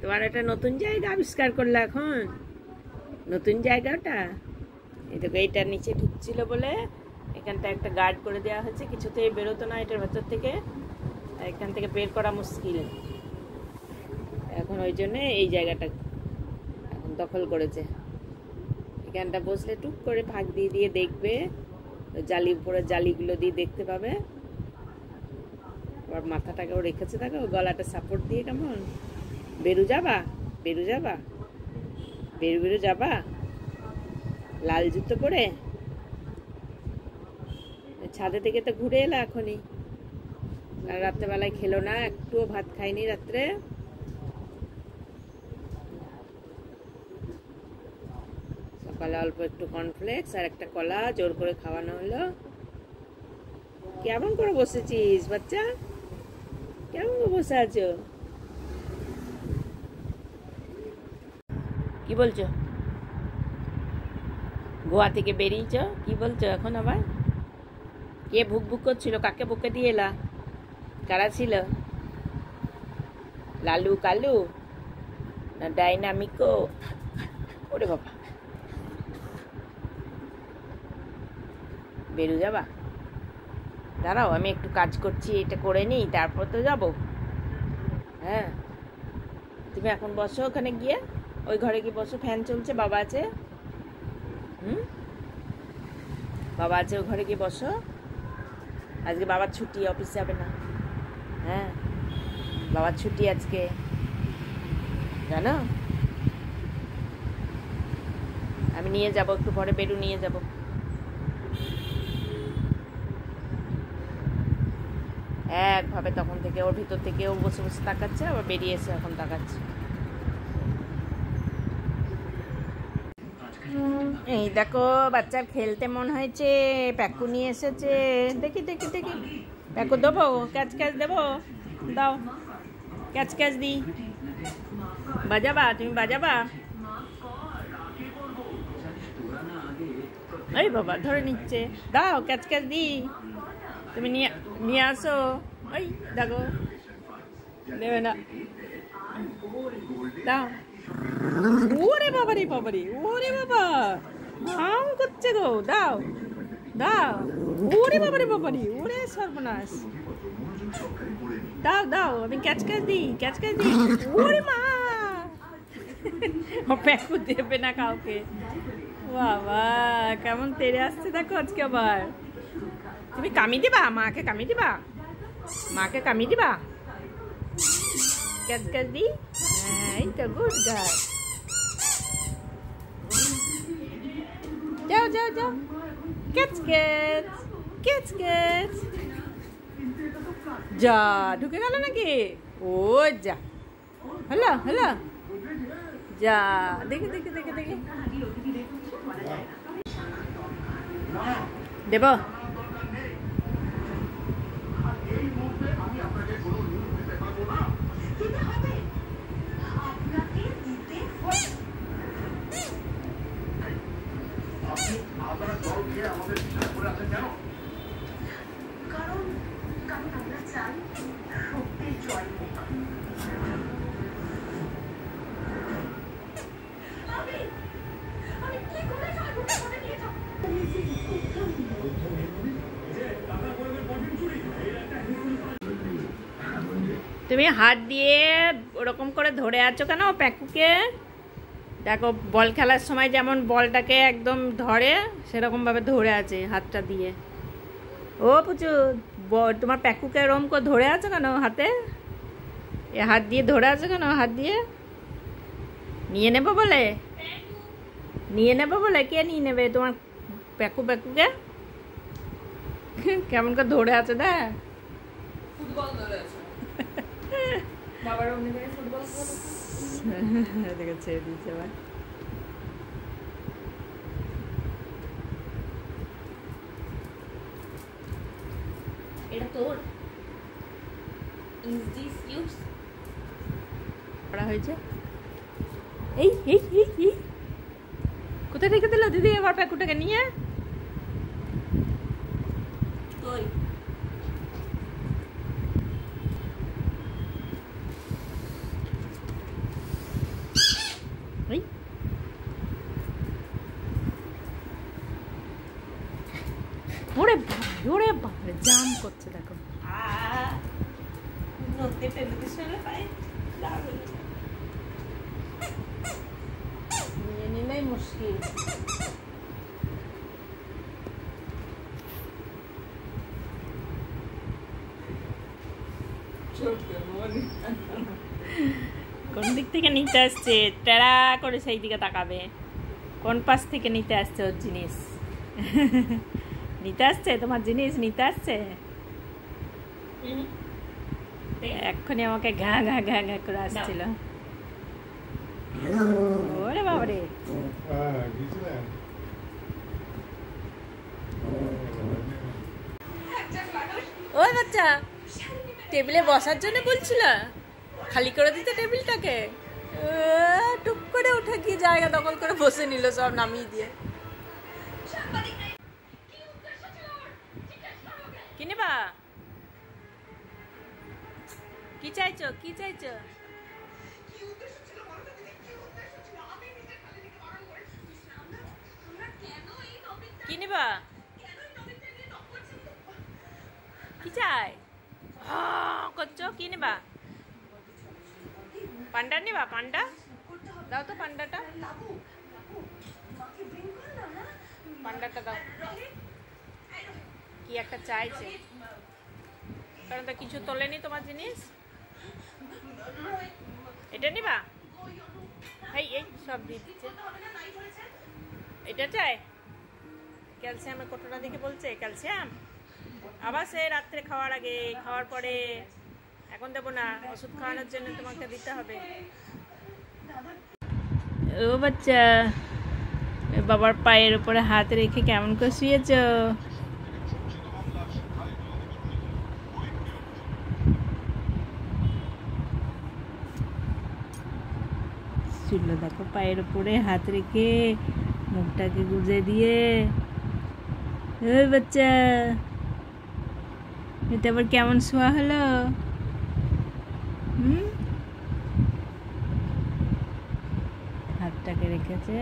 তোমার একটা নতুন জায়গা আবিষ্কার করলে এখন, নতুন জায়গাটা। এই তো এইটার নিচে ঢুকছিল বলে এখানটা একটা গার্ড করে দেওয়া হয়েছে, কিছুতেই বেরোতো না এটার ভেতর থেকে, এখান থেকে বের করা মুশকিল। এখন ওই জন্যে এই জায়গাটা এখন দখল করেছে। এখানটা বসলে টুক করে ফাঁক দিয়ে দিয়ে দেখবে, জালি উপরে জালিগুলো দিয়ে দেখতে পাবে। আবার মাথাটাকেও রেখেছে, দেখো গলাটা সাপোর্ট দিয়ে কেমন। বেরু যাবা, বেরু যাবা, বেরু বেরু যাবা লাল জুতো পরে। ছাদে থেকে তো ঘুরে এলা এখনই, আর রাত্রেবেলায় খেলো না, একটুও ভাত খাইনি রাত্রে। সকালে অল্প একটু কর্নফ্লেক্স আর একটা কলা জোর করে খাওয়ানো হলো। কেমন করে বসেছিস বাচ্চা, কেমন করে বসে আছো? কি বলছো? গোয়া থেকে বেরিয়েছ, কি বলছো এখন আবার? কে ভুক ভুক করছিল, কাকে বুকে দিয়ে এলা? কারা ছিল? লালু কালু না ডাইনামিকো? ওরে বাবা, বেরু যাবা? দাঁড়াও আমি একটু কাজ করছি, এটা করে নিই তারপর তো যাবো। হ্যাঁ তুমি এখন বসো ওখানে গিয়ে, ওই ঘরে গিয়ে বসো, ফ্যান চলছে, বাবা আছে। বাবা আছে, ওই ঘরে গিয়ে বসো। আজকে বাবার ছুটি, অফিস যাবে না। হ্যাঁ বাবার ছুটি আজকে, জানো? আমি নিয়ে যাব একটু পরে, বেরু নিয়ে যাব। একভাবে তখন থেকে ওর ভিতর থেকে ও বসে বসে তাকাচ্ছে, আবার বেরিয়ে এসে এখন তাকাচ্ছে। এই দেখো বাচ্চার খেলতে মন হয়েছে, প্যাকু নিয়ে এসেছে। দেখি দেখি দেখি, প্যাকু দেবো, ক্যাচ ক্যাচ দেবো, দাও ক্যাচ ক্যাচ দি। বাজাবা তুমি, বাজাবা? এই বাবা ধরে নিচ্ছে, দাও ক্যাচ ক্যাচ দি, তুমি নিয়ে নিয়ে আসো। ওই দেখো দেবে না, দাও। ওরে বাবা রে বাবা রে, ওরে বাবা হাম করছে গো, দাও দাও। ওরে বাবা রে বাবা রে, ওরে সর্বনাশ, দাও দাও, আমি ক্যাচ ক্যাচ দিই, ক্যাচ ক্যাচ দিই। ওরে মা, প্যাকু দেবে না কাউকে। বাবা কেমন তেড়ে আসছে দেখো আজকে আবার। তুমি কামি দিবা, মাকে কামি দিবা, মাকে কামি দিবা? ক্যাচ ক্যাচ দি, এই তো গুড গার্ল। যাও যাও যাও, ক্যাচ ক্যাচ ক্যাচ ক্যাচ। যা ঢুকে গেল নাকি? ও যা, হ্যালো হ্যালো, যা দেখি দেখি দেখি দেখি, দেব? তুমি হাত দিয়ে ওরকম করে ধরে আছো কেন প্যাকুকে? দেখো বল খেলার সময় যেমন বলটাকে একদম ধরে, সেরকম ভাবে ধরে আছে হাতটা দিয়ে। ও পুচু, তোমার প্যাকুকে এরকম করে ধরে আছো কেন হাতে? এ হাত দিয়ে ধরে আছো কেন? হাত দিয়ে নিয়ে নেবো বলে, নিয়ে নেবো বলে? কে নিয়ে নেবে তোমার প্যাকু? প্যাকুকে কেমন করে ধরে আছে দেখ। ফুটবল ধরে আছে বাবার, অমনি করে ফুটবল দেখে ছেড়ে দিয়েছে আবার। এটা তোর ইজ দিস ইউজ করা হয়েছে। এই এই এই কোথায় রেখে দিল দিদি আবার প্যাকুটাকে নিয়ে? ওই ওরে বাপরে জাম করছে দেখো। নদীতে টেনে শুলে পাই নিয়ে নিলেই মুশকিল। কোন দিক থেকে নিতে আসছে টেরা করে সেই দিকে তাকাবে, কোন পাশ থেকে নিতে আসছে ওর জিনিস। নিতে আসছে তোমার জিনিস নিতে আসছে, এক্ষুনি আমাকে ঘা ঘা ঘা ঘা করে আসছিল। ওরে বাবারে ওই বাচ্চা টেবিলে বসার জন্য বলছিল, খালি করে দিতে টেবিলটাকে, টুক করে উঠে কি জায়গা দখল করে বসে নিল সব নামিয়ে দিয়ে। কি নেবা, কি চাইছো, কি চাইছো? কি নেবা, কি চাই করছো, কি নেবা? পান্ডা নেবা, পান্ডা দাও তো, পান্ডাটা পান্ডাটা দাও। কি একটা চাইছে, কারণ তো কিছু তোলেনি তোমার জিনিস। এটা নিবা, এই এই সব দিয়ে দিচ্ছে। এটা চাই, ক্যালসিয়ামের কতটা দেখে বলছে ক্যালসিয়াম। আবার সে রাত্রে খাওয়ার আগে, খাওয়ার পরে, এখন দেবো না, ওষুধ খাওয়ানোর জন্য তোমাকে দিতে হবে। ও বাচ্চা বাবার পায়ের উপরে হাত রেখে কেমন করে শুয়েছ? শুনলো দেখো, পায়ের উপরে হাত রেখে মুখটাকে গুজে দিয়ে। ওই বাচ্চা এটা আবার কেমন শোয়া হলো? হাতটাকে রেখেছে